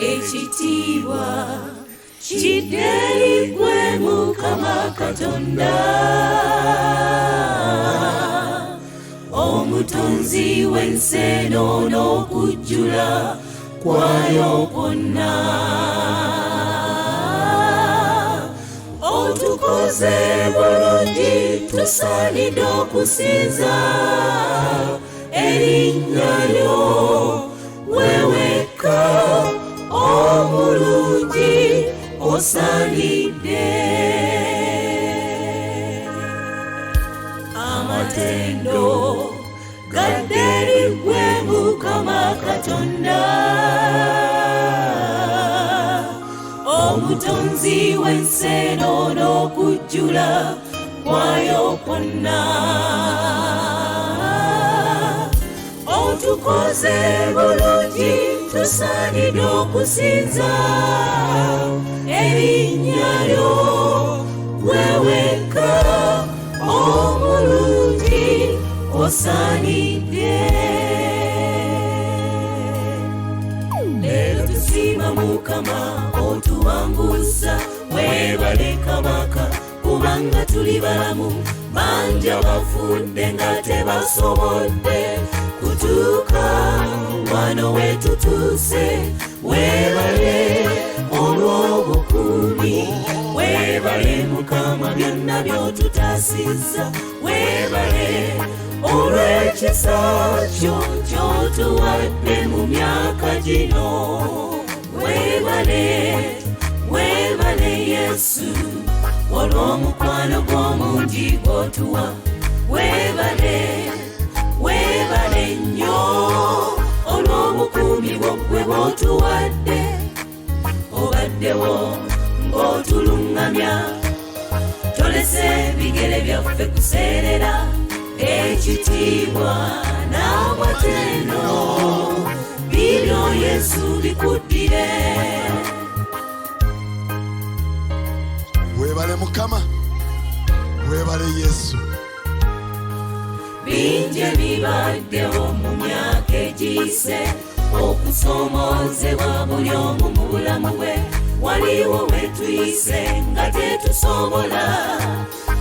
Kitibwa Kidde Eli Mukama Katonda, omutonzi w'ensi n'okujjula kwayo kwonna. Otukoze bulungi, tusaanidde okusinza erinnya lyo, weewekka omulungi osaanidde. Amatendo gadde eri ggwe Mukama Katonda, omutonzi w'ensi n'okujjula kwayo kwonna. Otukoze bulungi, tusaanidde okusinza erinnya lyo, weewekka omulungi osaanidde. Leero tusiima Mukama, otuwanguza, weebale Kabaka, kubanga tuli balamu. Bangi abafudde nga tebasobodde kutuuka wano we tutuuse. Weebale olw'obukuumi, weebale Mukama byonna by'otutaasizza. Weebale olw'ekisa kyo ky'otuwadde mu myaka gino. Weebale, weebale Yesu, olw'omukwano gw'omungi gw'otuwa. Weebale, weebale nnyo olw'obukuumi bw'oggwe bw'otuwadde. Obaddewo ng'otuluŋŋamya, tolese bigere byaffe kuseerera. Ekitiibwa n'amatendo bibyo Yesu bikuddire. Weebale Mukama, weebale Yesu. Bingi ebibaddewo mu myaka egiyise, okusoomoozebwa buli omu mu bulamu bwe. Waliwo we tuyise nga tetusobola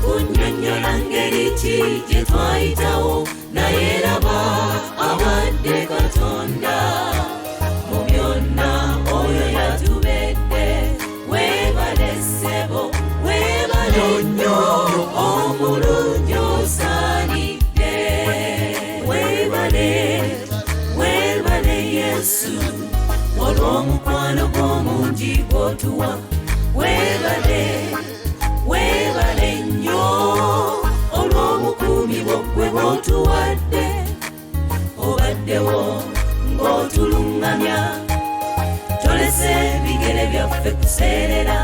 kunnyonnyola ngeri ki gye twayitawo, naye raba abadde Katonda mu byonna oyo yatubedde. Weebale ssebo, weebale nnyo omulungi osaanidde. Weebale, weebale Yesu, olw'omukwano gw'omungi gw'otuwa. Weebale, weebale nnyo olw'obukuumi bw'oggwe bw'otuwadde. Obaddewo ng'otuluŋŋamya, tolese bigere byaffe kuseerera.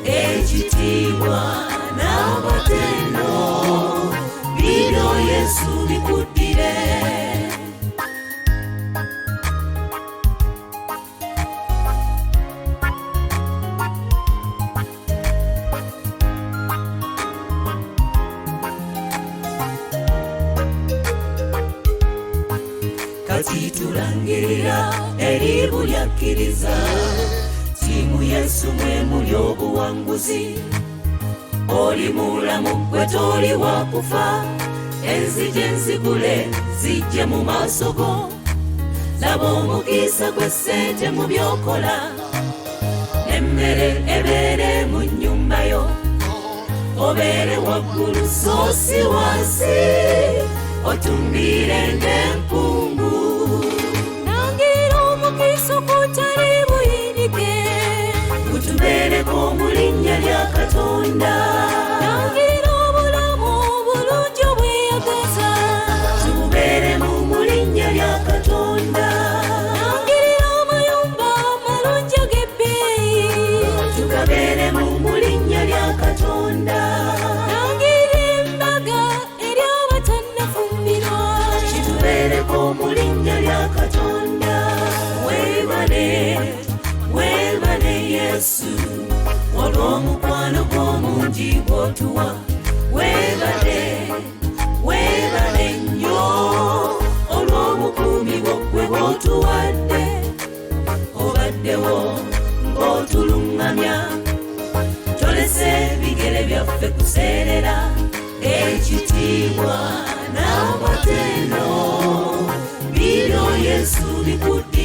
Ekitiibwa n'amatendo bibyo Yesu bikuddire. Kati tulangirira eri buli akkiriza, ti mu Yesu mwe muli obuwanguzi. Oli mulamu, gwe toli wa kufa. Enzigi enzigule zijje mu maaso go. Laba omukisa gwe ssente mu by'okola, n'emmere ebeere mu nnyumba yo. Obeere waggulu so si wansi, otumbiire ng'empungu. Nangira omukisa okutali buyinike, gutubeereko mu linnya lya Katonda. Nangira obulamu obulungi obweyagaza, tububeeremu mu linnya lya Katonda. Nangirira amayumba amalungi ag'ebbeeyi, tugabeeremu mu linnya lya Katonda. Nangirira embaga eri abatannafumbirwa, kitubeereko mu linnya lya Katonda. Weebale, weebale Yesu, olw'omukwano gw'omungi gw'otuwa. Weebale, weebale nnyo olw'obukuumi bw'oggwe bw'otuwadde. Obaddewo serera ekitiibwa n'amatendo bino Yesu bikudde